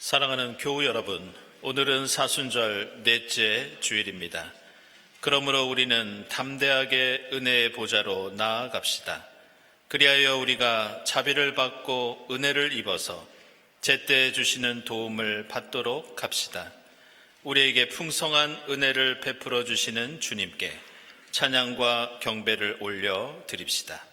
사랑하는 교우 여러분, 오늘은 사순절 넷째 주일입니다. 그러므로 우리는 담대하게 은혜의 보좌로 나아갑시다. 그리하여 우리가 자비를 받고 은혜를 입어서 제때 주시는 도움을 받도록 합시다. 우리에게 풍성한 은혜를 베풀어 주시는 주님께 찬양과 경배를 올려 드립시다.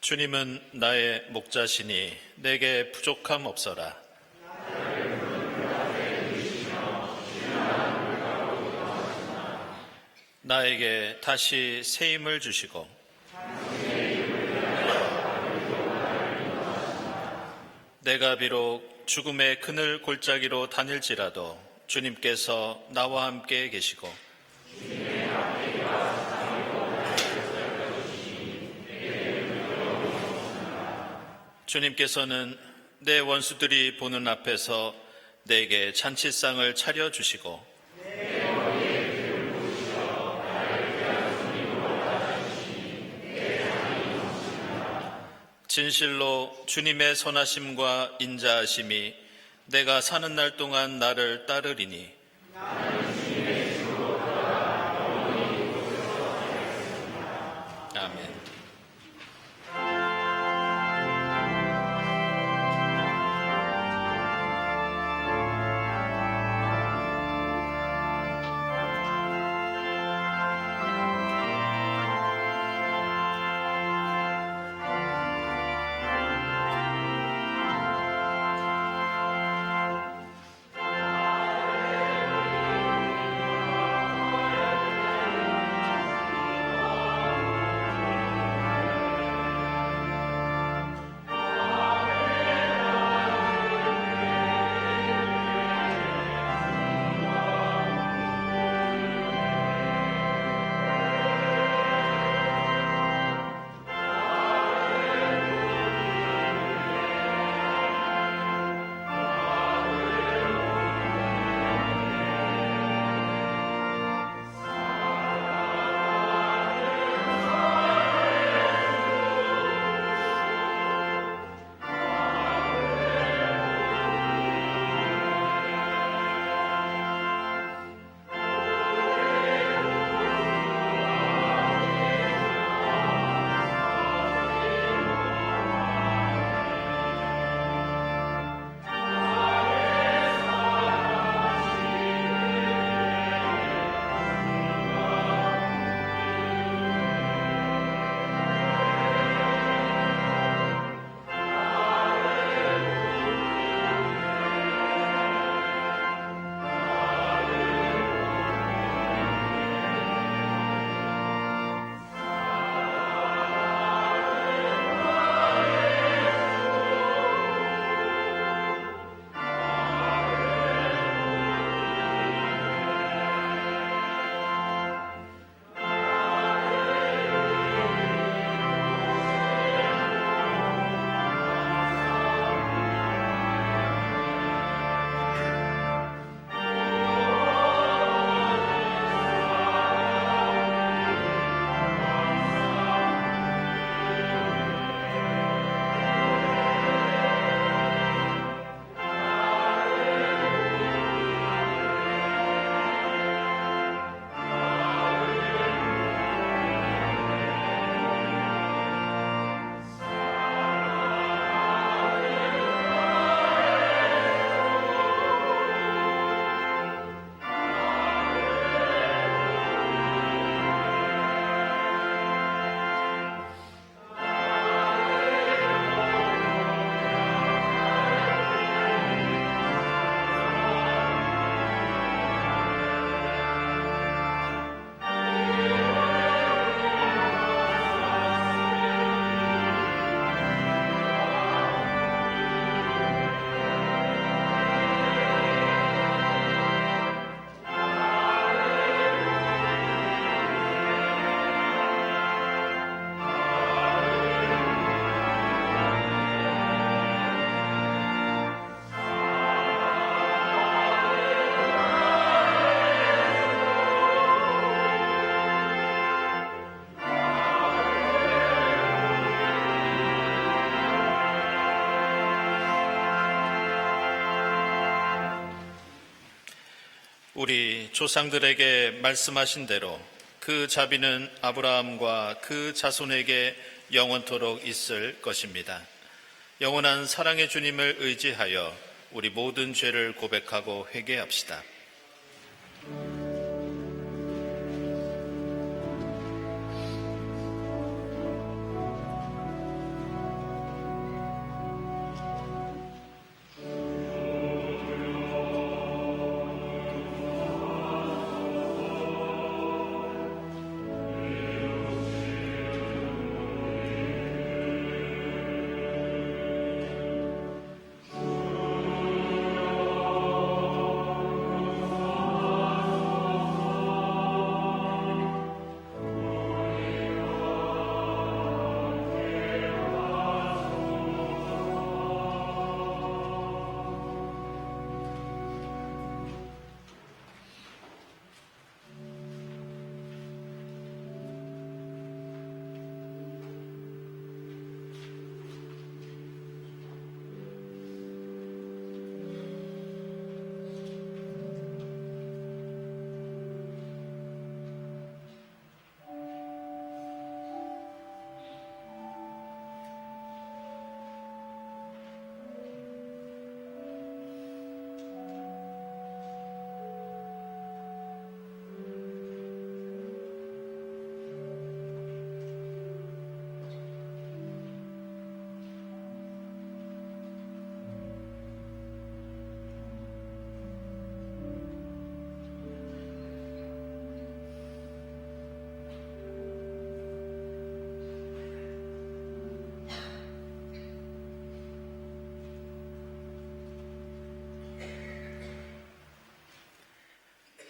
주님은 나의 목자시니 내게 부족함 없어라. 나에게 다시 새 힘을 주시고 내가 비록 죽음의 그늘 골짜기로 다닐지라도 주님께서 나와 함께 계시고 주님께서는 내 원수들이 보는 앞에서 내게 잔치상을 차려주시고 진실로 주님의 선하심과 인자하심이 내가 사는 날 동안 나를 따르리니 아멘. 우리 조상들에게 말씀하신 대로 그 자비는 아브라함과 그 자손에게 영원토록 있을 것입니다. 영원한 사랑의 주님을 의지하여 우리 모든 죄를 고백하고 회개합시다.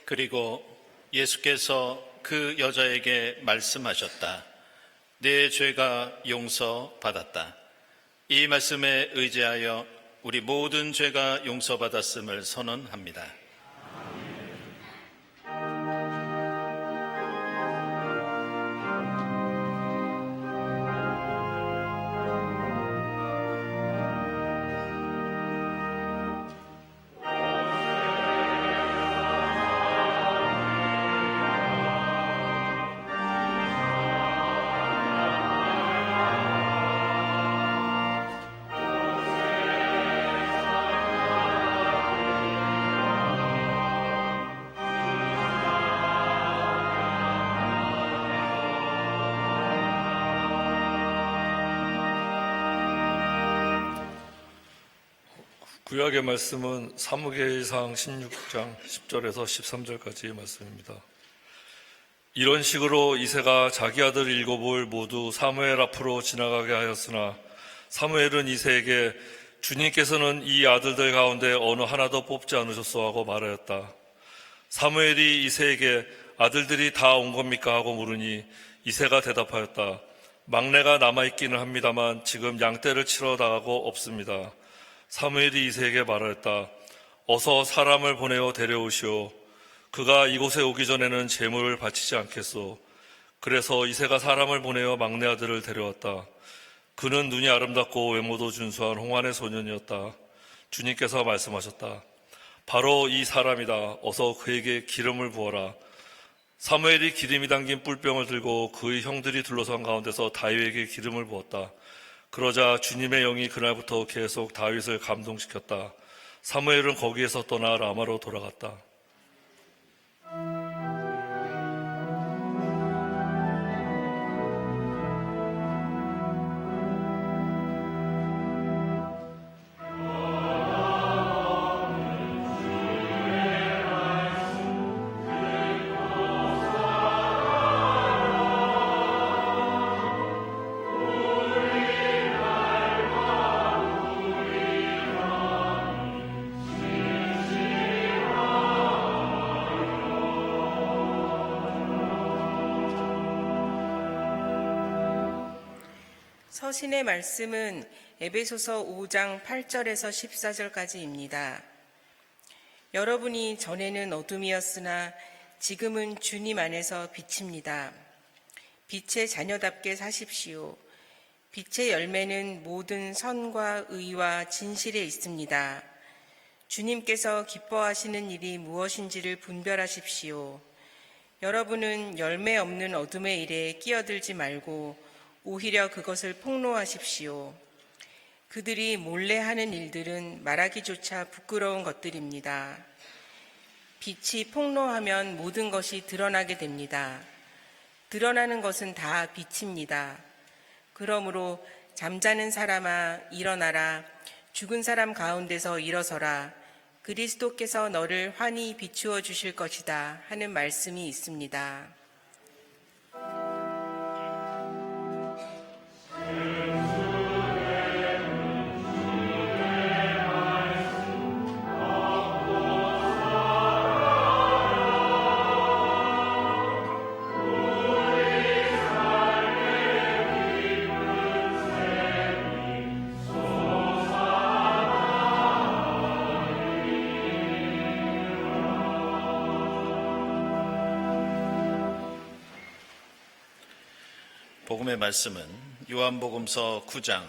그리고 예수께서 그 여자에게 말씀하셨다. 내 죄가 용서받았다. 이 말씀에 의지하여 우리 모든 죄가 용서받았음을 선언합니다. 구약의 말씀은 사무엘상 16장 10절에서 13절까지의 말씀입니다. 이런 식으로 이새가 자기 아들 7을 모두 사무엘 앞으로 지나가게 하였으나 사무엘은 이새에게 주님께서는 이 아들들 가운데 어느 하나도 뽑지 않으셨소 하고 말하였다. 사무엘이 이새에게 아들들이 다 온 겁니까 하고 물으니 이새가 대답하였다. 막내가 남아있기는 합니다만 지금 양떼를 치러 나가고 없습니다. 사무엘이 이새에게 말하였다. 어서 사람을 보내어 데려오시오. 그가 이곳에 오기 전에는 제물을 바치지 않겠소. 그래서 이새가 사람을 보내어 막내 아들을 데려왔다. 그는 눈이 아름답고 외모도 준수한 홍안의 소년이었다. 주님께서 말씀하셨다. 바로 이 사람이다. 어서 그에게 기름을 부어라. 사무엘이 기름이 담긴 뿔병을 들고 그의 형들이 둘러선 가운데서 다윗에게 기름을 부었다. 그러자 주님의 영이 그날부터 계속 다윗을 감동시켰다. 사무엘은 거기에서 떠나 라마로 돌아갔다. 서신의 말씀은 에베소서 5장 8절에서 14절까지입니다. 여러분이 전에는 어둠이었으나 지금은 주님 안에서 빛입니다. 빛의 자녀답게 사십시오. 빛의 열매는 모든 선과 의와 진실에 있습니다. 주님께서 기뻐하시는 일이 무엇인지를 분별하십시오. 여러분은 열매 없는 어둠의 일에 끼어들지 말고 오히려 그것을 폭로하십시오. 그들이 몰래 하는 일들은 말하기조차 부끄러운 것들입니다. 빛이 폭로하면 모든 것이 드러나게 됩니다. 드러나는 것은 다 빛입니다. 그러므로 잠자는 사람아 일어나라. 죽은 사람 가운데서 일어서라. 그리스도께서 너를 환히 비추어 주실 것이다 하는 말씀이 있습니다. 복음의 말씀은 요한복음서 9장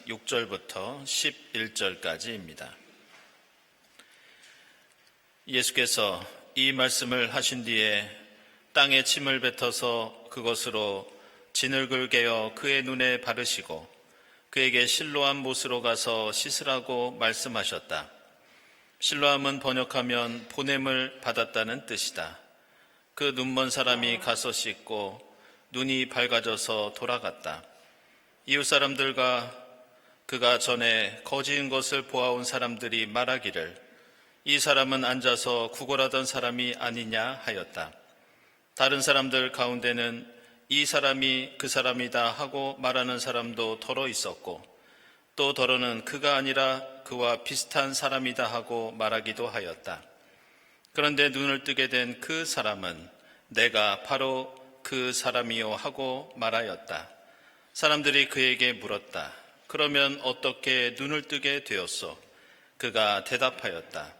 6절부터 11절까지입니다. 예수께서 이 말씀을 하신 뒤에 땅에 침을 뱉어서 그것으로 진흙을 개어 그의 눈에 바르시고 그에게 실로암 못으로 가서 씻으라고 말씀하셨다. 실로암은 번역하면 보냄을 받았다는 뜻이다. 그 눈먼 사람이 가서 씻고 눈이 밝아져서 돌아갔다. 이웃 사람들과 그가 전에 거지인 것을 보아온 사람들이 말하기를 이 사람은 앉아서 구걸하던 사람이 아니냐 하였다. 다른 사람들 가운데는 이 사람이 그 사람이다 하고 말하는 사람도 더러 있었고 또 더러는 그가 아니라 그와 비슷한 사람이다 하고 말하기도 하였다. 그런데 눈을 뜨게 된 그 사람은 내가 바로 그 사람이요 하고 말하였다. 사람들이 그에게 물었다. 그러면 어떻게 눈을 뜨게 되었소? 그가 대답하였다.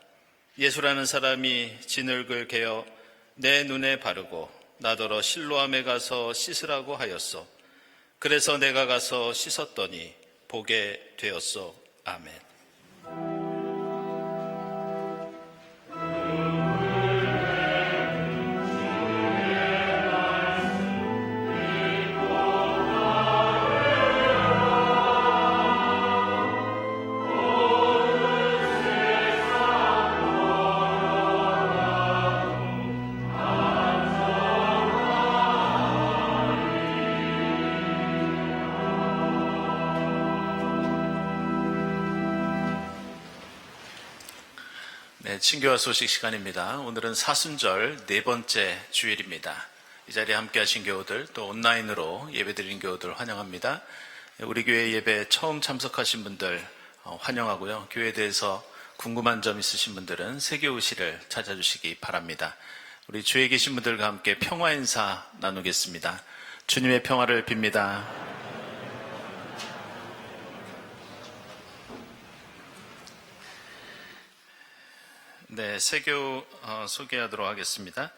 예수라는 사람이 진흙을 개어 내 눈에 바르고 나더러 실로암에 가서 씻으라고 하였소. 그래서 내가 가서 씻었더니 보게 되었소. 아멘. 친교와 소식 시간입니다. 오늘은 사순절 네 번째 주일입니다. 이 자리에 함께 하신 교우들 또 온라인으로 예배드린 교우들 환영합니다. 우리 교회 예배 처음 참석하신 분들 환영하고요. 교회에 대해서 궁금한 점 있으신 분들은 세교우실을 찾아주시기 바랍니다. 우리 주위에 계신 분들과 함께 평화 인사 나누겠습니다. 주님의 평화를 빕니다. 네, 세교 소개하도록 하겠습니다.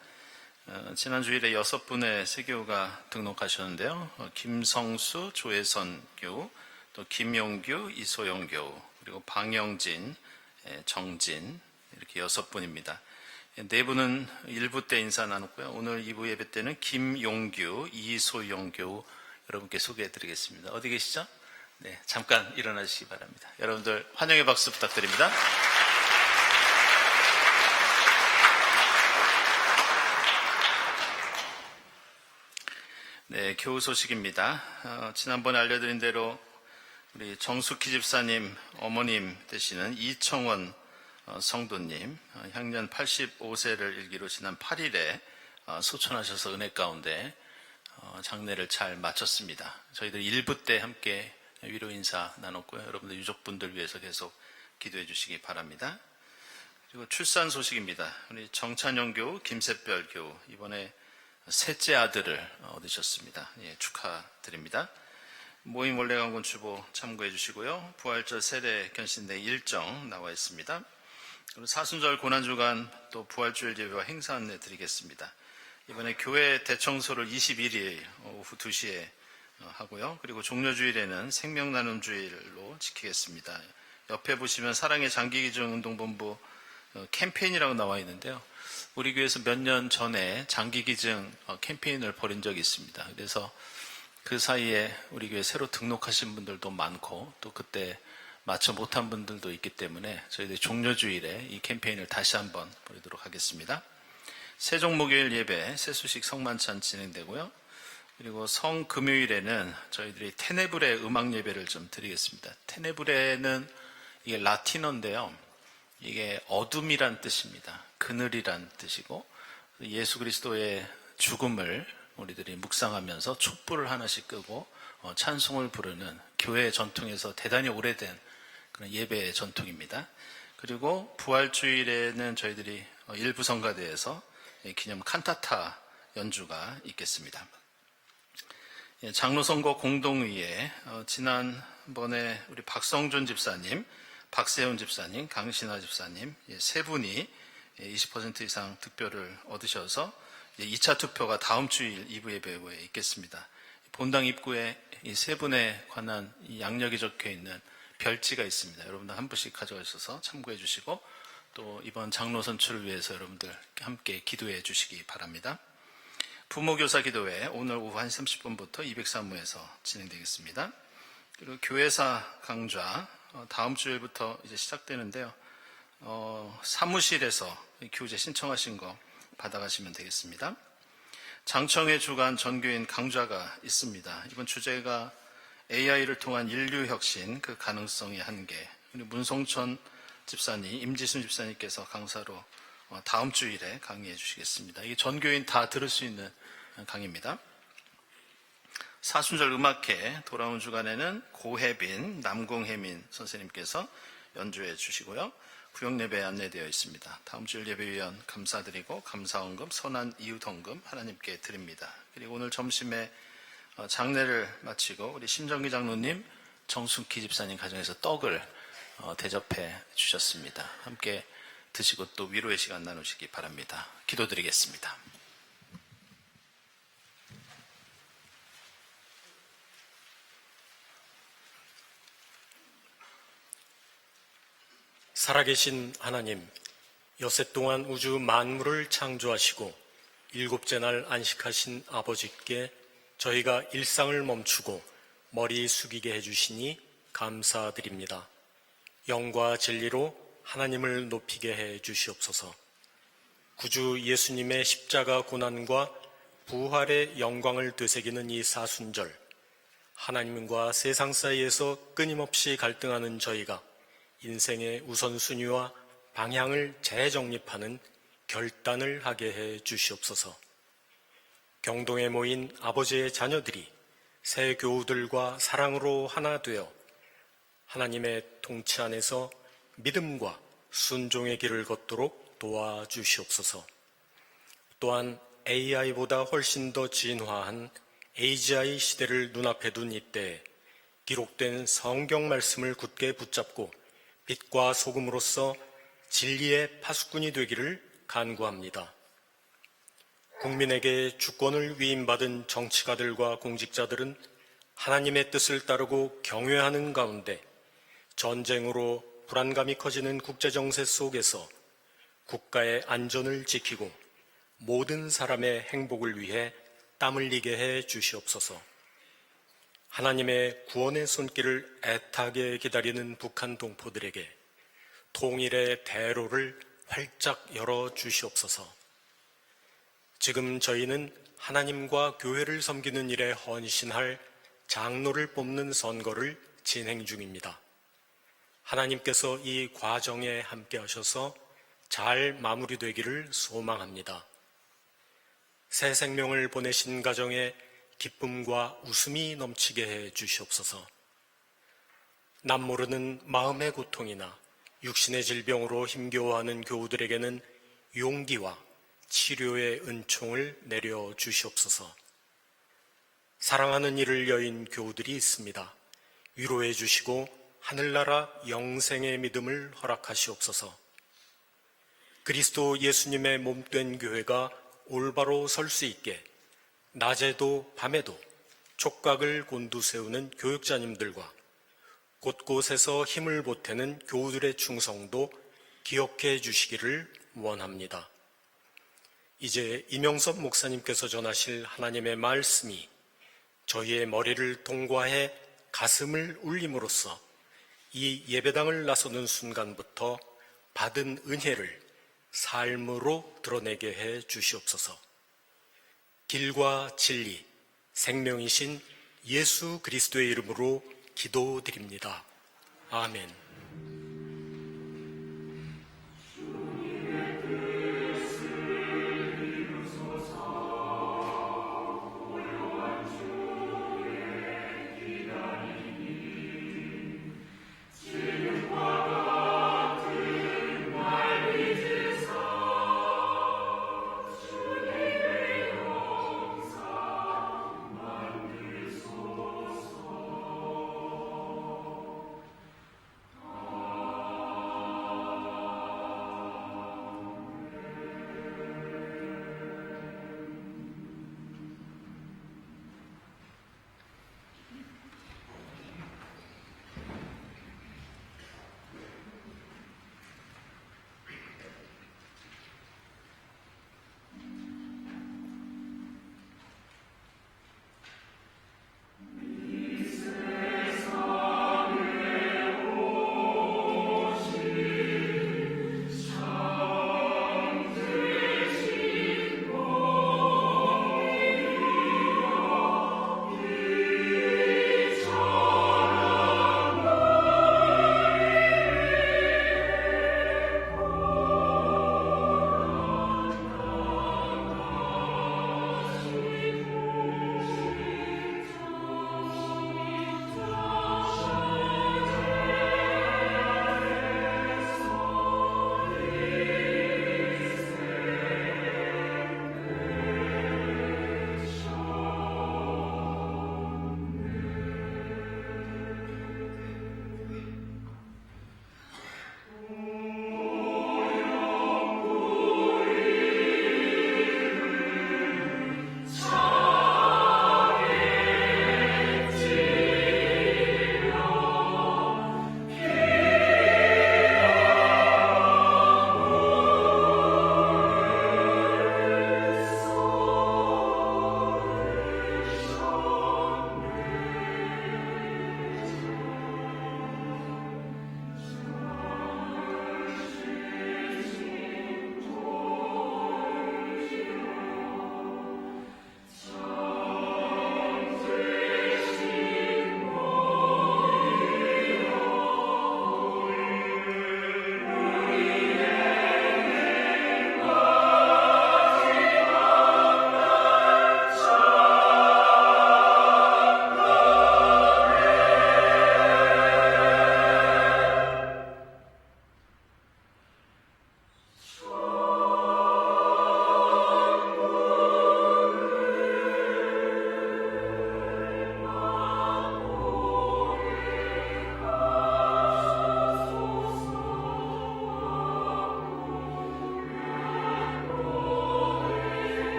지난 주일에 6분의 세교우가 등록하셨는데요. 김성수, 조혜선 교우, 또 김용규, 이소영 교우, 그리고 방영진, 정진 이렇게 6분입니다. 네 분은 1부 때 인사 나눴고요. 오늘 2부 예배 때는 김용규, 이소영 교우 여러분께 소개해드리겠습니다. 어디 계시죠? 네, 잠깐 일어나 주시기 바랍니다. 여러분들 환영의 박수 부탁드립니다. 네, 교우 소식입니다. 지난번에 알려드린 대로 우리 정숙희 집사님 어머님 되시는 이청원 성도님 향년 85세를 일기로 지난 8일에 소천하셔서 은혜 가운데 장례를 잘 마쳤습니다. 저희들 1부 때 함께 위로 인사 나눴고요. 여러분들 유족분들 위해서 계속 기도해 주시기 바랍니다. 그리고 출산 소식입니다. 우리 정찬영 교우, 김세별 교우 이번에 셋째 아들을 얻으셨습니다. 예, 축하드립니다. 모임 원래강군 주보 참고해 주시고요. 부활절 세례 견신대 일정 나와 있습니다. 그리고 사순절 고난주간 또 부활주일 예배와 행사 안내 드리겠습니다. 이번에 교회 대청소를 21일 오후 2시에 하고요. 그리고 종료주일에는 생명나눔주일로 지키겠습니다. 옆에 보시면 사랑의 장기기증운동본부 캠페인이라고 나와 있는데요. 우리 교회에서 몇 년 전에 장기기증 캠페인을 벌인 적이 있습니다. 그래서 그 사이에 우리 교회 새로 등록하신 분들도 많고 또 그때 마쳐 못한 분들도 있기 때문에 저희들이 종료주일에 이 캠페인을 다시 한번 벌이도록 하겠습니다. 세종목요일 예배 세수식 성만찬 진행되고요. 그리고 성금요일에는 저희들이 테네브레 음악 예배를 좀 드리겠습니다. 테네브레는 이게 라틴어인데요. 이게 어둠이란 뜻입니다. 그늘이란 뜻이고 예수 그리스도의 죽음을 우리들이 묵상하면서 촛불을 하나씩 끄고 찬송을 부르는 교회 전통에서 대단히 오래된 그런 예배 전통입니다. 그리고 부활주일에는 저희들이 일부 성가대에서 기념 칸타타 연주가 있겠습니다. 장로선거 공동의회 지난번에 우리 박성준 집사님, 박세훈 집사님, 강신화 집사님 세 분이 20% 이상 득표를 얻으셔서 2차 투표가 다음 주일 2부 예배에 있겠습니다. 본당 입구에 이 세 분에 관한 양력이 적혀 있는 별지가 있습니다. 여러분들 한 분씩 가져가셔서 참고해 주시고 또 이번 장로 선출을 위해서 여러분들 함께 기도해 주시기 바랍니다. 부모교사 기도회 오늘 오후 1시 30분부터 203호에서 진행되겠습니다. 그리고 교회사 강좌 다음 주일부터 이제 시작되는데요. 사무실에서 교재 신청하신 거 받아가시면 되겠습니다. 장청회 주간 전교인 강좌가 있습니다. 이번 주제가 AI를 통한 인류혁신 그 가능성의 한계. 문성천 집사님, 임지순 집사님께서 강사로 다음 주일에 강의해 주시겠습니다. 이 전교인 다 들을 수 있는 강의입니다. 사순절 음악회 돌아온 주간에는 고혜빈, 남궁혜민 선생님께서 연주해 주시고요. 구역예배 안내되어 있습니다. 다음 주일 예배위원 감사드리고 감사헌금, 선한 이웃헌금 하나님께 드립니다. 그리고 오늘 점심에 장례를 마치고 우리 심정기 장로님, 정순기 집사님 가정에서 떡을 대접해 주셨습니다. 함께 드시고 또 위로의 시간 나누시기 바랍니다. 기도드리겠습니다. 살아계신 하나님, 여세 동안 우주 만물을 창조하시고 일곱째 날 안식하신 아버지께 저희가 일상을 멈추고 머리 숙이게 해주시니 감사드립니다. 영과 진리로 하나님을 높이게 해 주시옵소서. 구주 예수님의 십자가 고난과 부활의 영광을 되새기는 이 사순절, 하나님과 세상 사이에서 끊임없이 갈등하는 저희가 인생의 우선순위와 방향을 재정립하는 결단을 하게 해 주시옵소서. 경동에 모인 아버지의 자녀들이 새 교우들과 사랑으로 하나 되어 하나님의 통치 안에서 믿음과 순종의 길을 걷도록 도와주시옵소서. 또한 AI보다 훨씬 더 진화한 AGI 시대를 눈앞에 둔 이때에 기록된 성경 말씀을 굳게 붙잡고 빛과 소금으로서 진리의 파수꾼이 되기를 간구합니다. 국민에게 주권을 위임받은 정치가들과 공직자들은 하나님의 뜻을 따르고 경외하는 가운데 전쟁으로 불안감이 커지는 국제정세 속에서 국가의 안전을 지키고 모든 사람의 행복을 위해 땀 흘리게 해 주시옵소서. 하나님의 구원의 손길을 애타게 기다리는 북한 동포들에게 통일의 대로를 활짝 열어 주시옵소서. 지금 저희는 하나님과 교회를 섬기는 일에 헌신할 장로를 뽑는 선거를 진행 중입니다. 하나님께서 이 과정에 함께 하셔서 잘 마무리되기를 소망합니다. 새 생명을 보내신 가정에 기쁨과 웃음이 넘치게 해 주시옵소서. 남모르는 마음의 고통이나 육신의 질병으로 힘겨워하는 교우들에게는 용기와 치료의 은총을 내려 주시옵소서. 사랑하는 이를 여인 교우들이 있습니다. 위로해 주시고 하늘나라 영생의 믿음을 허락하시옵소서. 그리스도 예수님의 몸된 교회가 올바로 설 수 있게 낮에도 밤에도 촉각을 곤두세우는 교육자님들과 곳곳에서 힘을 보태는 교우들의 충성도 기억해 주시기를 원합니다. 이제 이명섭 목사님께서 전하실 하나님의 말씀이 저희의 머리를 통과해 가슴을 울림으로써 이 예배당을 나서는 순간부터 받은 은혜를 삶으로 드러내게 해 주시옵소서. 길과 진리, 생명이신 예수 그리스도의 이름으로 기도드립니다. 아멘.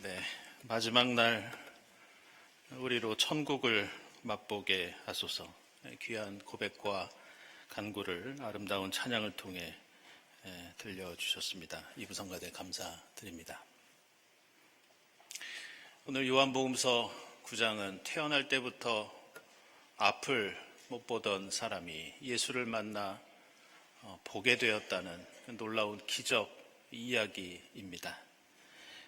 네, 마지막 날 우리로 천국을 맛보게 하소서. 귀한 고백과 간구를 아름다운 찬양을 통해 들려주셨습니다. 이부성가대 감사드립니다. 오늘 요한복음서 9장은 태어날 때부터 앞을 못 보던 사람이 예수를 만나 보게 되었다는 놀라운 기적 이야기입니다.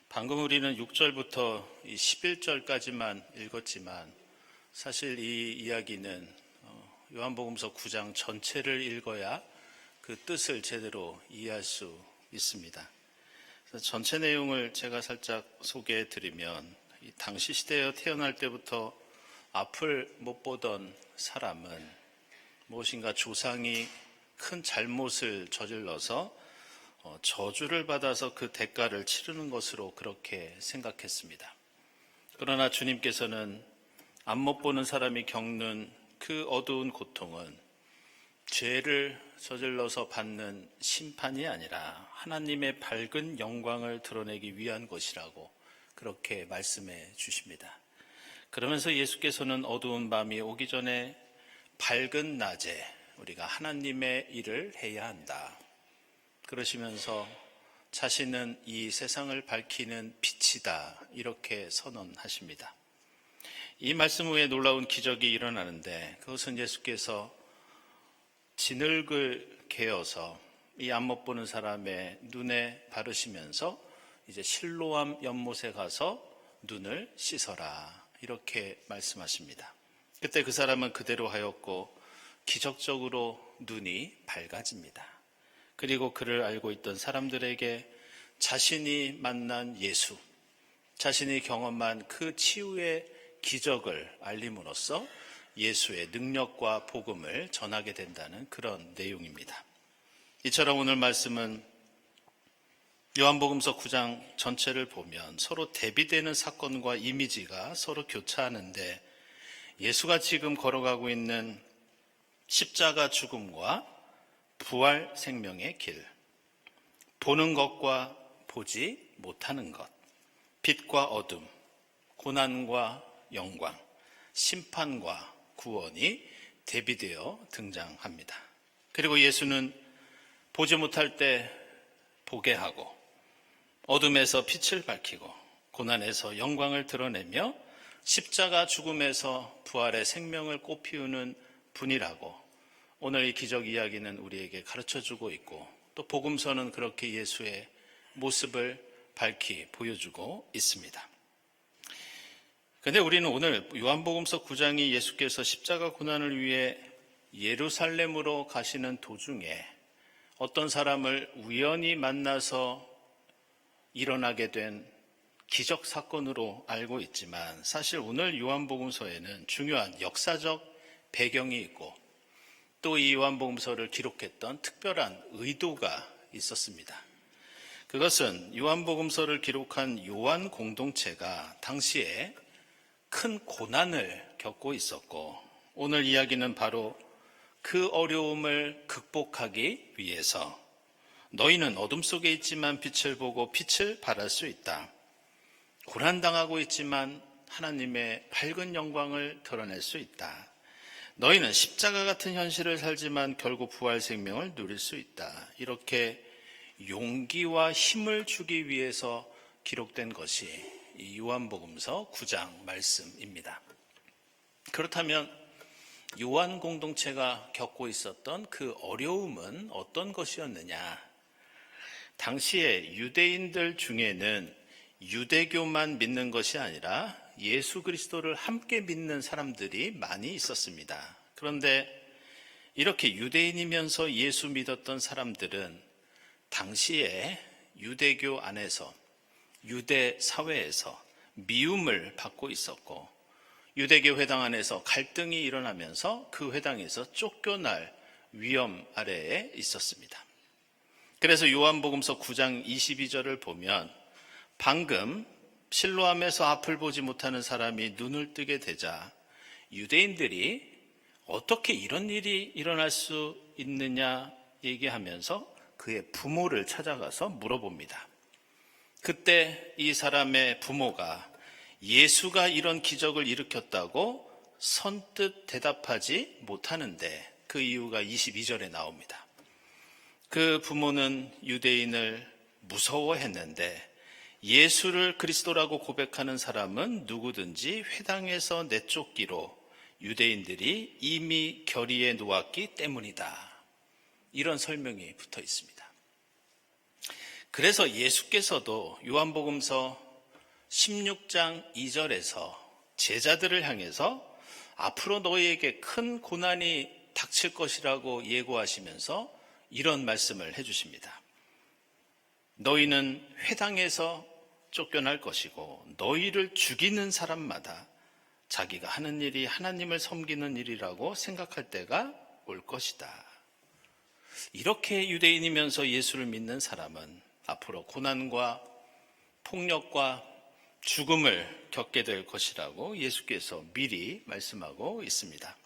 방금 우리는 6절부터 11절까지만 읽었지만 사실 이 이야기는 요한복음서 9장 전체를 읽어야 그 뜻을 제대로 이해할 수 있습니다. 그래서 전체 내용을 제가 살짝 소개해 드리면 당시 시대에 태어날 때부터 앞을 못 보던 사람은 무엇인가 조상이 큰 잘못을 저질러서 저주를 받아서 그 대가를 치르는 것으로 그렇게 생각했습니다. 그러나 주님께서는 앞 못 보는 사람이 겪는 그 어두운 고통은 죄를 저질러서 받는 심판이 아니라 하나님의 밝은 영광을 드러내기 위한 것이라고 그렇게 말씀해 주십니다. 그러면서 예수께서는 어두운 밤이 오기 전에 밝은 낮에 우리가 하나님의 일을 해야 한다. 그러시면서 자신은 이 세상을 밝히는 빛이다. 이렇게 선언하십니다. 이 말씀 후에 놀라운 기적이 일어나는데 그것은 예수께서 진흙을 개어서 이 앞 못 보는 사람의 눈에 바르시면서 이제 실로암 연못에 가서 눈을 씻어라. 이렇게 말씀하십니다. 그때 그 사람은 그대로 하였고 기적적으로 눈이 밝아집니다. 그리고 그를 알고 있던 사람들에게 자신이 만난 예수, 자신이 경험한 그 치유의 기적을 알림으로써 예수의 능력과 복음을 전하게 된다는 그런 내용입니다. 이처럼 오늘 말씀은 요한복음서 9장 전체를 보면 서로 대비되는 사건과 이미지가 서로 교차하는데 예수가 지금 걸어가고 있는 십자가 죽음과 부활 생명의 길, 보는 것과 보지 못하는 것, 빛과 어둠, 고난과 영광, 심판과 구원이 대비되어 등장합니다. 그리고 예수는 보지 못할 때 보게 하고 어둠에서 빛을 밝히고 고난에서 영광을 드러내며 십자가 죽음에서 부활의 생명을 꽃피우는 분이라고 오늘 이 기적 이야기는 우리에게 가르쳐주고 있고 또 복음서는 그렇게 예수의 모습을 밝히 보여주고 있습니다. 그런데 우리는 오늘 요한복음서 9장이 예수께서 십자가 고난을 위해 예루살렘으로 가시는 도중에 어떤 사람을 우연히 만나서 일어나게 된 기적 사건으로 알고 있지만 사실 오늘 요한복음서에는 중요한 역사적 배경이 있고 또 이 요한복음서를 기록했던 특별한 의도가 있었습니다. 그것은 요한복음서를 기록한 요한 공동체가 당시에 큰 고난을 겪고 있었고 오늘 이야기는 바로 그 어려움을 극복하기 위해서 너희는 어둠 속에 있지만 빛을 보고 빛을 발할 수 있다. 고난당하고 있지만 하나님의 밝은 영광을 드러낼 수 있다. 너희는 십자가 같은 현실을 살지만 결국 부활 생명을 누릴 수 있다. 이렇게 용기와 힘을 주기 위해서 기록된 것이 이 요한복음서 9장 말씀입니다. 그렇다면 요한 공동체가 겪고 있었던 그 어려움은 어떤 것이었느냐? 당시에 유대인들 중에는 유대교만 믿는 것이 아니라 예수 그리스도를 함께 믿는 사람들이 많이 있었습니다. 그런데 이렇게 유대인이면서 예수 믿었던 사람들은 당시에 유대교 안에서 유대 사회에서 미움을 받고 있었고 유대교 회당 안에서 갈등이 일어나면서 그 회당에서 쫓겨날 위험 아래에 있었습니다. 그래서 요한복음서 9장 22절을 보면 방금 실로암에서 앞을 보지 못하는 사람이 눈을 뜨게 되자 유대인들이 어떻게 이런 일이 일어날 수 있느냐 얘기하면서 그의 부모를 찾아가서 물어봅니다. 그때 이 사람의 부모가 예수가 이런 기적을 일으켰다고 선뜻 대답하지 못하는데 그 이유가 22절에 나옵니다. 그 부모는 유대인을 무서워했는데 예수를 그리스도라고 고백하는 사람은 누구든지 회당에서 내쫓기로 유대인들이 이미 결의에 놓았기 때문이다. 이런 설명이 붙어 있습니다. 그래서 예수께서도 요한복음서 16장 2절에서 제자들을 향해서 앞으로 너희에게 큰 고난이 닥칠 것이라고 예고하시면서 이런 말씀을 해주십니다. 너희는 회당에서 쫓겨날 것이고 너희를 죽이는 사람마다 자기가 하는 일이 하나님을 섬기는 일이라고 생각할 때가 올 것이다. 이렇게 유대인이면서 예수를 믿는 사람은 앞으로 고난과 폭력과 죽음을 겪게 될 것이라고 예수께서 미리 말씀하고 있습니다.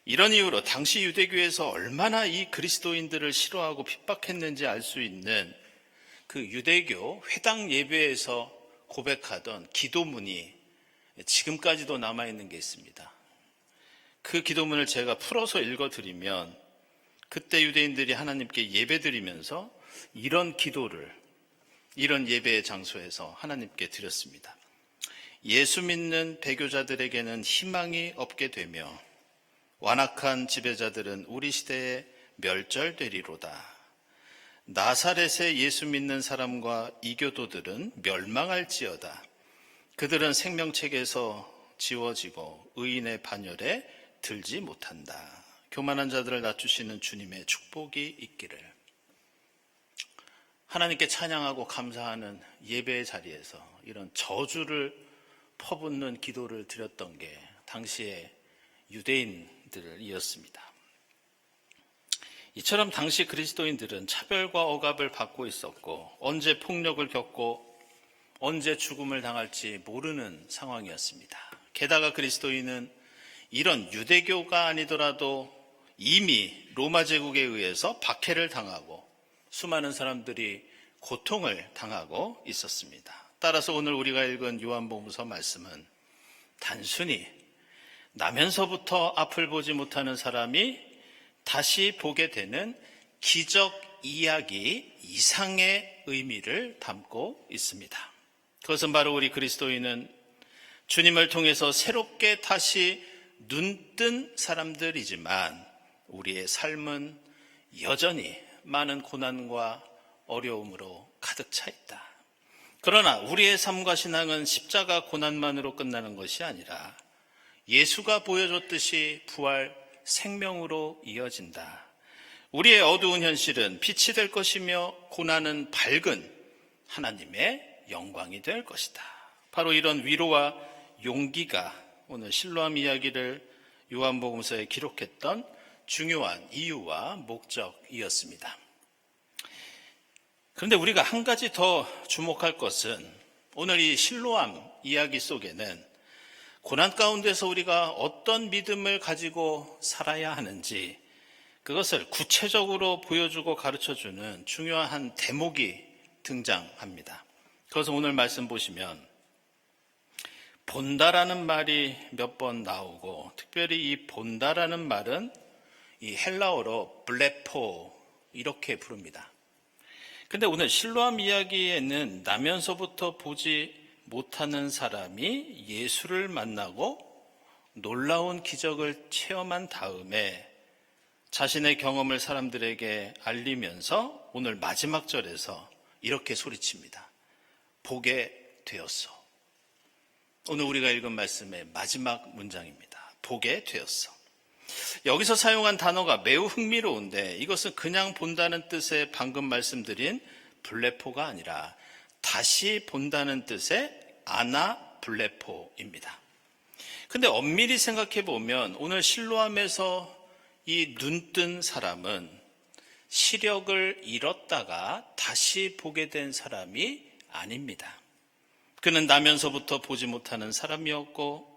이런 이유로 당시 유대교에서 얼마나 이 그리스도인들을 싫어하고 핍박했는지 알 수 있는 그 유대교 회당 예배에서 고백하던 기도문이 지금까지도 남아있는 게 있습니다. 그 기도문을 제가 풀어서 읽어드리면 그때 유대인들이 하나님께 예배드리면서 이런 기도를 이런 예배의 장소에서 하나님께 드렸습니다. 예수 믿는 배교자들에게는 희망이 없게 되며 완악한 지배자들은 우리 시대에 멸절되리로다. 나사렛의 예수 믿는 사람과 이교도들은 멸망할지어다. 그들은 생명책에서 지워지고 의인의 반열에 들지 못한다. 교만한 자들을 낮추시는 주님의 축복이 있기를. 하나님께 찬양하고 감사하는 예배의 자리에서 이런 저주를 퍼붓는 기도를 드렸던 게 당시의 유대인들이었습니다. 이처럼 당시 그리스도인들은 차별과 억압을 받고 있었고 언제 폭력을 겪고 언제 죽음을 당할지 모르는 상황이었습니다. 게다가 그리스도인은 이런 유대교가 아니더라도 이미 로마 제국에 의해서 박해를 당하고 수많은 사람들이 고통을 당하고 있었습니다. 따라서 오늘 우리가 읽은 요한복음서 말씀은 단순히 나면서부터 앞을 보지 못하는 사람이 다시 보게 되는 기적 이야기 이상의 의미를 담고 있습니다. 그것은 바로 우리 그리스도인은 주님을 통해서 새롭게 다시 눈뜬 사람들이지만 우리의 삶은 여전히 많은 고난과 어려움으로 가득 차 있다. 그러나 우리의 삶과 신앙은 십자가 고난만으로 끝나는 것이 아니라 예수가 보여줬듯이 부활 생명으로 이어진다. 우리의 어두운 현실은 빛이 될 것이며 고난은 밝은 하나님의 영광이 될 것이다. 바로 이런 위로와 용기가 오늘 실로암 이야기를 요한복음서에 기록했던 중요한 이유와 목적이었습니다. 그런데 우리가 한 가지 더 주목할 것은 오늘 이 실로암 이야기 속에는 고난 가운데서 우리가 어떤 믿음을 가지고 살아야 하는지 그것을 구체적으로 보여주고 가르쳐주는 중요한 한 대목이 등장합니다. 그래서 오늘 말씀 보시면 본다라는 말이 몇 번 나오고 특별히 이 본다라는 말은 이 헬라어로 블레포 이렇게 부릅니다. 근데 오늘 실로암 이야기에는 나면서부터 보지 못하는 사람이 예수를 만나고 놀라운 기적을 체험한 다음에 자신의 경험을 사람들에게 알리면서 오늘 마지막 절에서 이렇게 소리칩니다. 보게 되었어. 오늘 우리가 읽은 말씀의 마지막 문장입니다. 보게 되었어. 여기서 사용한 단어가 매우 흥미로운데 이것은 그냥 본다는 뜻의 방금 말씀드린 블레포가 아니라 다시 본다는 뜻의 아나블레포입니다. 근데 엄밀히 생각해 보면 오늘 실로암에서 이 눈뜬 사람은 시력을 잃었다가 다시 보게 된 사람이 아닙니다. 그는 나면서부터 보지 못하는 사람이었고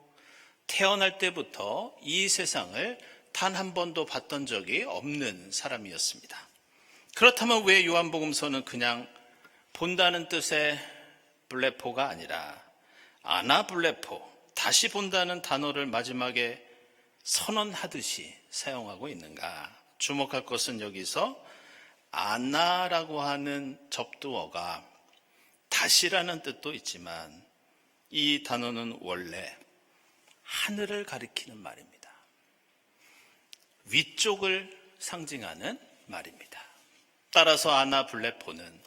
태어날 때부터 이 세상을 단 한 번도 봤던 적이 없는 사람이었습니다. 그렇다면 왜 요한복음서는 그냥 본다는 뜻의 블레포가 아니라 아나블레포, 다시 본다는 단어를 마지막에 선언하듯이 사용하고 있는가? 주목할 것은 여기서 아나라고 하는 접두어가 다시라는 뜻도 있지만 이 단어는 원래 하늘을 가리키는 말입니다. 위쪽을 상징하는 말입니다. 따라서 아나블레포는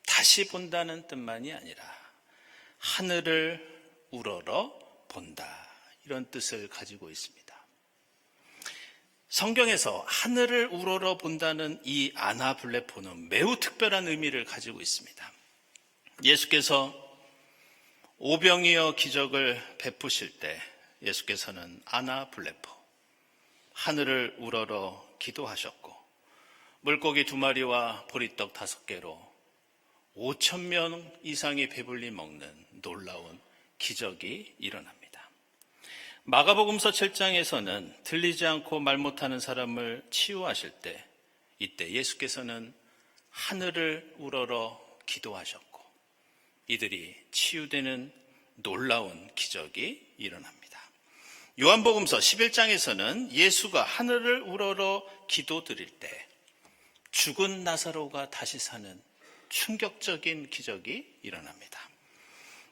다시 본다는 뜻만이 아니라 하늘을 우러러 본다, 이런 뜻을 가지고 있습니다. 성경에서 하늘을 우러러 본다는 이 아나블레포는 매우 특별한 의미를 가지고 있습니다. 예수께서 오병이어 기적을 베푸실 때 예수께서는 아나블레포, 하늘을 우러러 기도하셨고, 물고기 2마리와 보리떡 5개로 5,000명 이상이 배불리 먹는 놀라운 기적이 일어납니다. 마가복음서 7장에서는 들리지 않고 말 못하는 사람을 치유하실 때, 이때 예수께서는 하늘을 우러러 기도하셨고 이들이 치유되는 놀라운 기적이 일어납니다. 요한복음서 11장에서는 예수가 하늘을 우러러 기도드릴 때 죽은 나사로가 다시 사는 충격적인 기적이 일어납니다.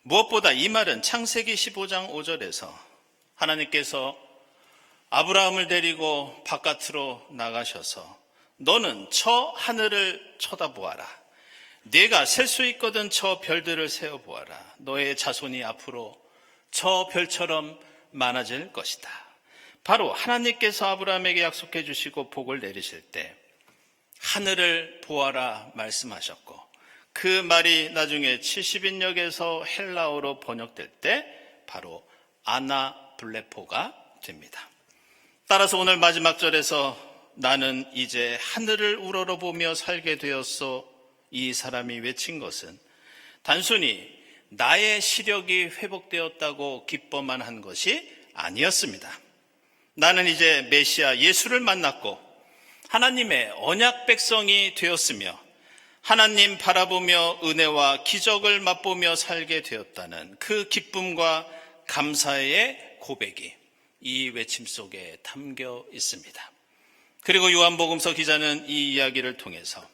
무엇보다 이 말은 창세기 15장 5절에서 하나님께서 아브라함을 데리고 바깥으로 나가셔서 너는 저 하늘을 쳐다보아라. 네가 셀 수 있거든 저 별들을 세어보아라. 너의 자손이 앞으로 저 별처럼 많아질 것이다. 바로 하나님께서 아브라함에게 약속해 주시고 복을 내리실 때 하늘을 보아라 말씀하셨고, 그 말이 나중에 70인역에서 헬라어로 번역될 때 바로 아나블레포가 됩니다. 따라서 오늘 마지막 절에서 나는 이제 하늘을 우러러보며 살게 되었소, 이 사람이 외친 것은 단순히 나의 시력이 회복되었다고 기뻐만 한 것이 아니었습니다. 나는 이제 메시아 예수를 만났고 하나님의 언약 백성이 되었으며 하나님 바라보며 은혜와 기적을 맛보며 살게 되었다는 그 기쁨과 감사의 고백이 이 외침 속에 담겨 있습니다. 그리고 요한복음서 기자는 이 이야기를 통해서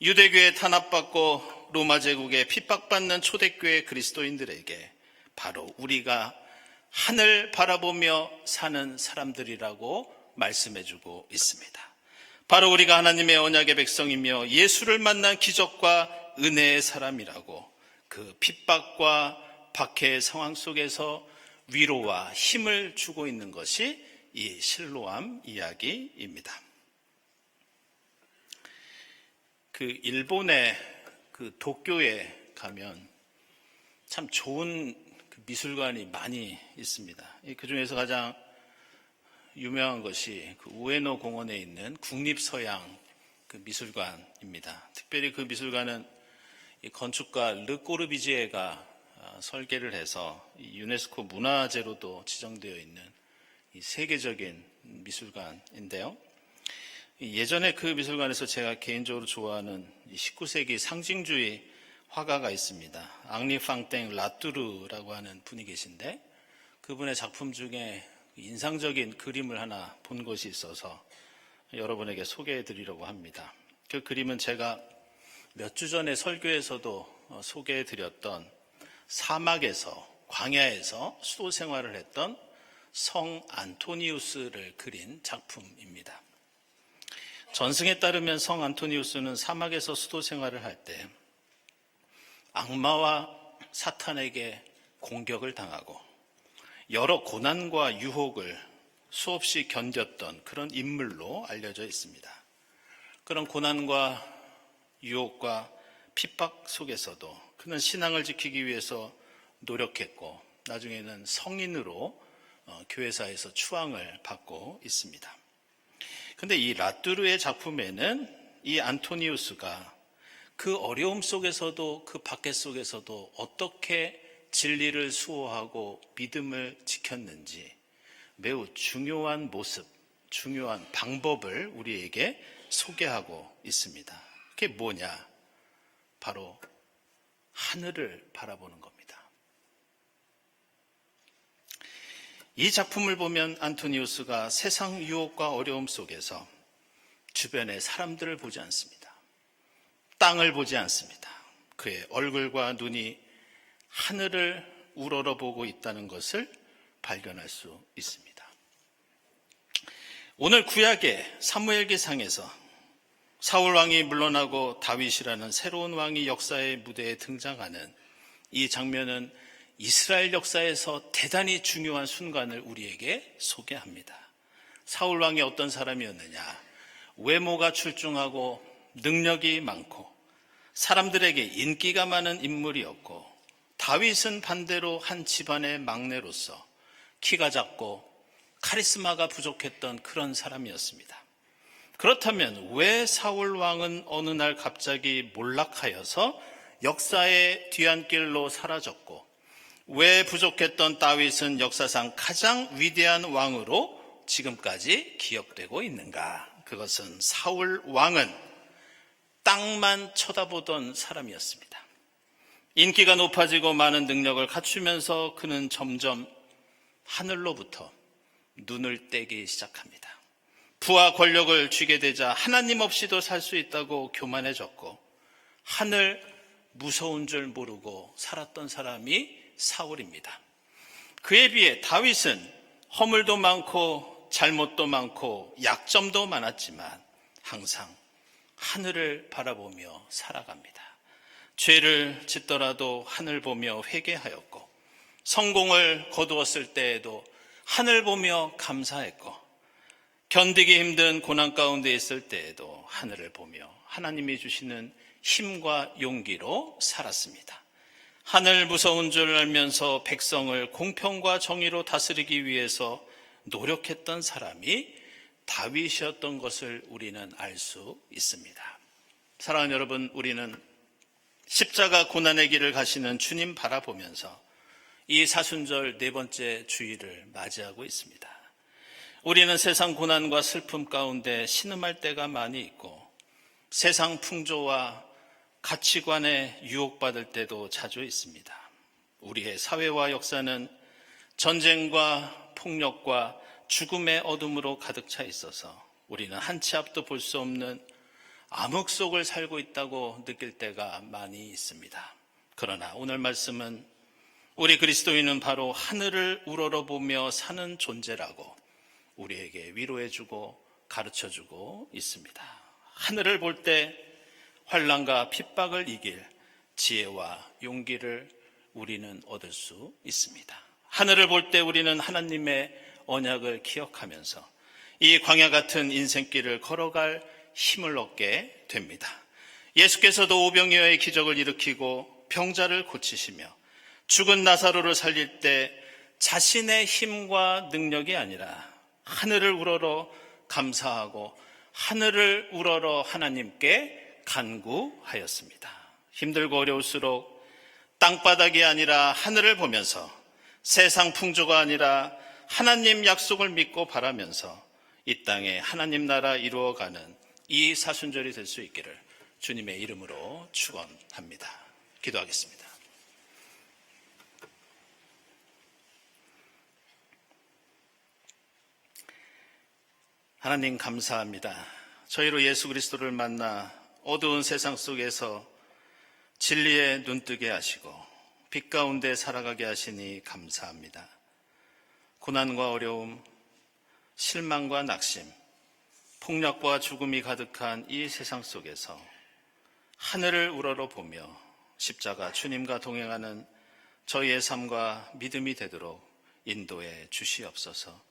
유대교에 탄압받고 로마 제국에 핍박받는 초대교회 그리스도인들에게 바로 우리가 하늘 바라보며 사는 사람들이라고 말씀해주고 있습니다. 바로 우리가 하나님의 언약의 백성이며 예수를 만난 기적과 은혜의 사람이라고 그 핍박과 박해의 상황 속에서 위로와 힘을 주고 있는 것이 이 실로암 이야기입니다. 그 일본의 그 도쿄에 가면 참 좋은 그 미술관이 많이 있습니다. 그 중에서 가장 유명한 것이 그 우에노 공원에 있는 국립서양 그 미술관입니다. 특별히 그 미술관은 이 건축가 르 꼬르비지에가 설계를 해서 유네스코 문화재로도 지정되어 있는 이 세계적인 미술관인데요. 예전에 그 미술관에서 제가 개인적으로 좋아하는 19세기 상징주의 화가가 있습니다. 앙리 팡땡 라뚜르라고 하는 분이 계신데 그분의 작품 중에 인상적인 그림을 하나 본 것이 있어서 여러분에게 소개해 드리려고 합니다. 그 그림은 제가 몇 주 전에 설교에서도 소개해 드렸던 사막에서 광야에서 수도 생활을 했던 성 안토니우스를 그린 작품입니다. 전승에 따르면 성 안토니우스는 사막에서 수도 생활을 할 때 악마와 사탄에게 공격을 당하고 여러 고난과 유혹을 수없이 견뎠던 그런 인물로 알려져 있습니다. 그런 고난과 유혹과 핍박 속에서도 그는 신앙을 지키기 위해서 노력했고 나중에는 성인으로 교회사에서 추앙을 받고 있습니다. 그런데 이 라뚜르의 작품에는 이 안토니우스가 그 어려움 속에서도 그 박해 속에서도 어떻게 진리를 수호하고 믿음을 지켰는지 매우 중요한 모습, 중요한 방법을 우리에게 소개하고 있습니다. 그게 뭐냐? 바로 하늘을 바라보는 겁니다. 이 작품을 보면 안토니우스가 세상 유혹과 어려움 속에서 주변의 사람들을 보지 않습니다. 땅을 보지 않습니다. 그의 얼굴과 눈이 하늘을 우러러보고 있다는 것을 발견할 수 있습니다. 오늘 구약의 사무엘기상에서 사울 왕이 물러나고 다윗이라는 새로운 왕이 역사의 무대에 등장하는 이 장면은 이스라엘 역사에서 대단히 중요한 순간을 우리에게 소개합니다. 사울 왕이 어떤 사람이었느냐? 외모가 출중하고 능력이 많고 사람들에게 인기가 많은 인물이었고, 다윗은 반대로 한 집안의 막내로서 키가 작고 카리스마가 부족했던 그런 사람이었습니다. 그렇다면 왜 사울 왕은 어느 날 갑자기 몰락하여서 역사의 뒤안길로 사라졌고, 왜 부족했던 다윗은 역사상 가장 위대한 왕으로 지금까지 기억되고 있는가? 그것은 사울 왕은 땅만 쳐다보던 사람이었습니다. 인기가 높아지고 많은 능력을 갖추면서 그는 점점 하늘로부터 눈을 떼기 시작합니다. 부와 권력을 쥐게 되자 하나님 없이도 살 수 있다고 교만해졌고, 하늘 무서운 줄 모르고 살았던 사람이 사울입니다. 그에 비해 다윗은 허물도 많고 잘못도 많고 약점도 많았지만 항상 하늘을 바라보며 살아갑니다. 죄를 짓더라도 하늘 보며 회개하였고, 성공을 거두었을 때에도 하늘 보며 감사했고, 견디기 힘든 고난 가운데 있을 때에도 하늘을 보며 하나님이 주시는 힘과 용기로 살았습니다. 하늘 무서운 줄 알면서 백성을 공평과 정의로 다스리기 위해서 노력했던 사람이 다윗이었던 것을 우리는 알 수 있습니다. 사랑하는 여러분, 우리는 십자가 고난의 길을 가시는 주님 바라보면서 이 사순절 네 번째 주일을 맞이하고 있습니다. 우리는 세상 고난과 슬픔 가운데 신음할 때가 많이 있고, 세상 풍조와 가치관에 유혹받을 때도 자주 있습니다. 우리의 사회와 역사는 전쟁과 폭력과 죽음의 어둠으로 가득 차 있어서 우리는 한 치 앞도 볼 수 없는 암흑 속을 살고 있다고 느낄 때가 많이 있습니다. 그러나 오늘 말씀은 우리 그리스도인은 바로 하늘을 우러러보며 사는 존재라고 우리에게 위로해주고 가르쳐주고 있습니다. 하늘을 볼 때 환난과 핍박을 이길 지혜와 용기를 우리는 얻을 수 있습니다. 하늘을 볼 때 우리는 하나님의 언약을 기억하면서 이 광야 같은 인생길을 걸어갈 힘을 얻게 됩니다. 예수께서도 오병이어의 기적을 일으키고 병자를 고치시며 죽은 나사로를 살릴 때 자신의 힘과 능력이 아니라 하늘을 우러러 감사하고 하늘을 우러러 하나님께 간구하였습니다. 힘들고 어려울수록 땅바닥이 아니라 하늘을 보면서, 세상 풍조가 아니라 하나님 약속을 믿고 바라면서 이 땅에 하나님 나라 이루어가는 이 사순절이 될 수 있기를 주님의 이름으로 축원합니다. 기도하겠습니다. 하나님 감사합니다. 저희로 예수 그리스도를 만나 어두운 세상 속에서 진리에 눈뜨게 하시고 빛 가운데 살아가게 하시니 감사합니다. 고난과 어려움, 실망과 낙심, 폭력과 죽음이 가득한 이 세상 속에서 하늘을 우러러보며 십자가 주님과 동행하는 저희의 삶과 믿음이 되도록 인도해 주시옵소서.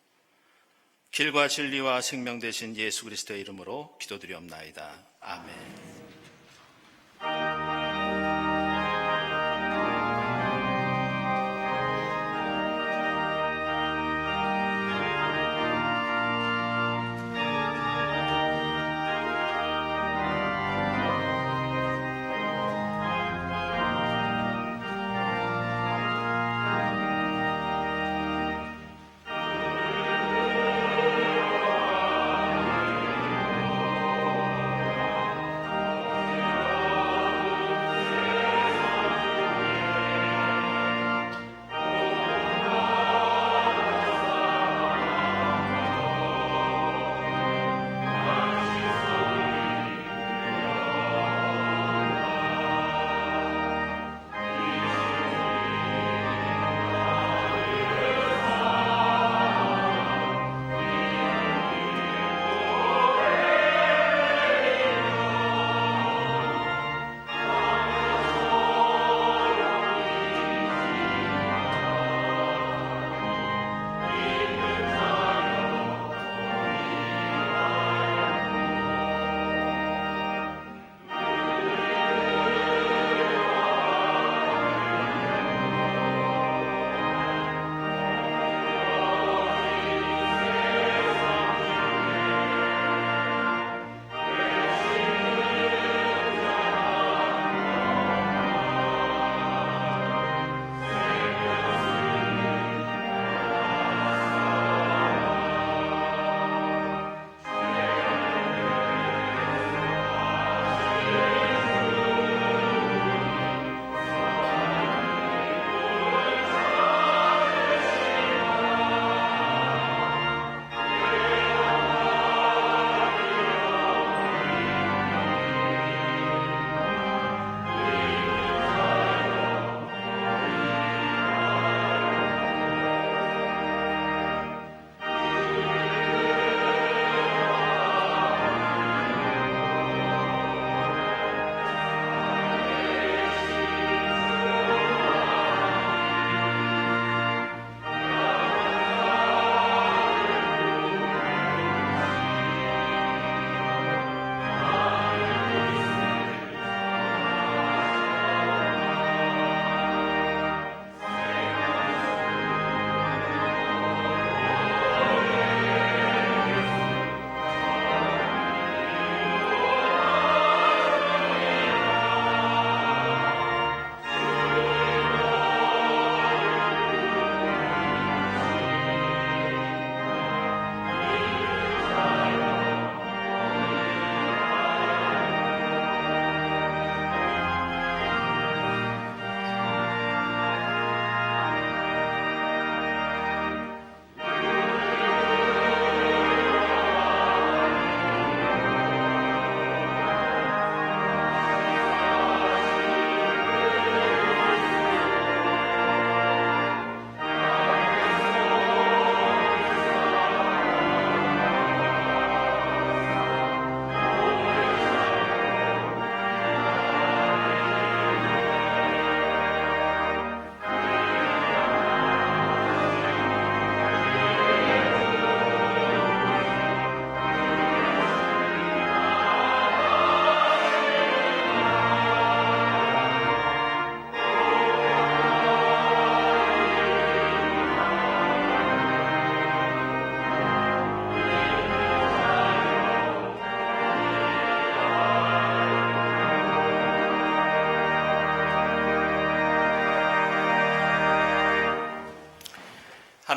길과 진리와 생명 되신 예수 그리스도의 이름으로 기도드리옵나이다. 아멘.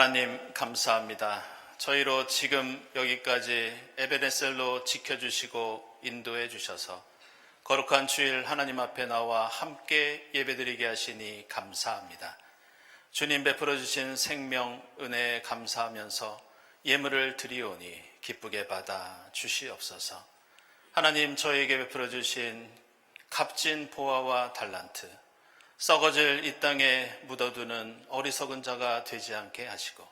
하나님 감사합니다. 저희로 지금 여기까지 에베네셀로 지켜주시고 인도해 주셔서 거룩한 주일 하나님 앞에 나와 함께 예배드리게 하시니 감사합니다. 주님 베풀어 주신 생명 은혜에 감사하면서 예물을 드리오니 기쁘게 받아 주시옵소서. 하나님 저에게 베풀어 주신 값진 보화와 달란트, 썩어질 이 땅에 묻어두는 어리석은 자가 되지 않게 하시고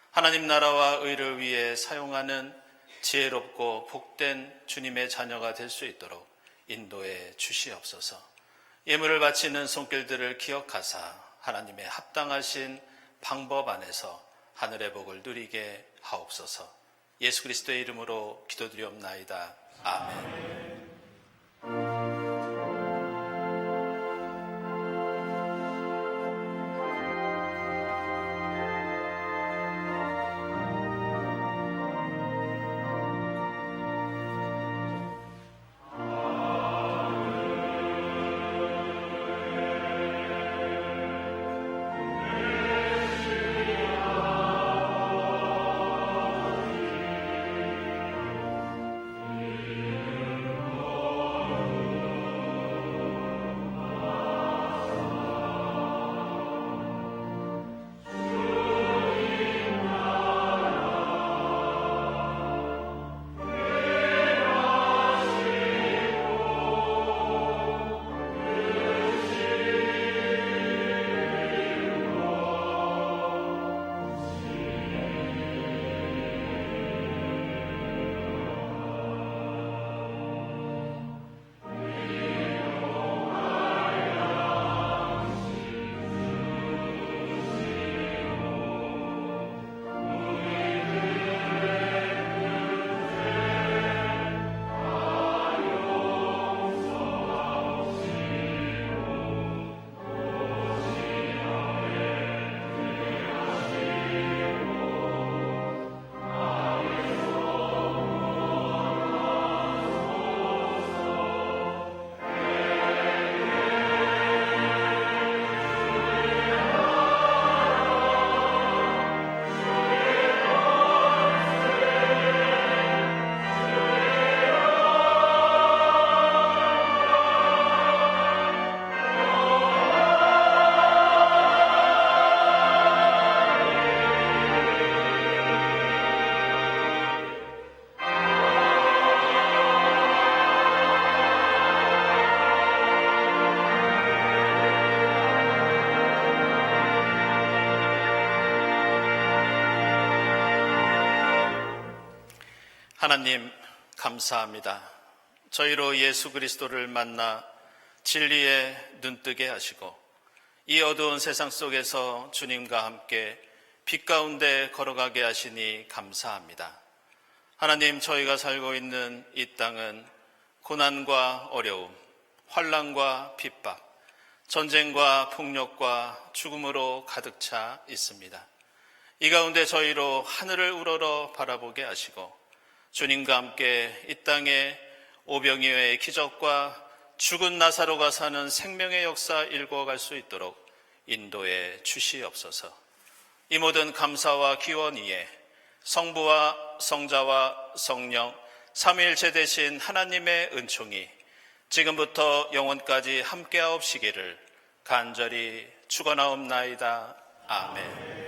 하나님 나라와 의를 위해 사용하는 지혜롭고 복된 주님의 자녀가 될 수 있도록 인도해 주시옵소서. 예물을 바치는 손길들을 기억하사 하나님의 합당하신 방법 안에서 하늘의 복을 누리게 하옵소서. 예수 그리스도의 이름으로 기도드리옵나이다. 아멘. 하나님 감사합니다. 저희로 예수 그리스도를 만나 진리에 눈뜨게 하시고 이 어두운 세상 속에서 주님과 함께 빛 가운데 걸어가게 하시니 감사합니다. 하나님, 저희가 살고 있는 이 땅은 고난과 어려움, 환난과 핍박, 전쟁과 폭력과 죽음으로 가득 차 있습니다. 이 가운데 저희로 하늘을 우러러 바라보게 하시고 주님과 함께 이 땅에 오병이어의 기적과 죽은 나사로가 사는 생명의 역사 읽어갈 수 있도록 인도해 주시옵소서. 이 모든 감사와 기원 위에 성부와 성자와 성령 삼위일체 되신 하나님의 은총이 지금부터 영원까지 함께하옵시기를 간절히 축원하옵나이다. 아멘.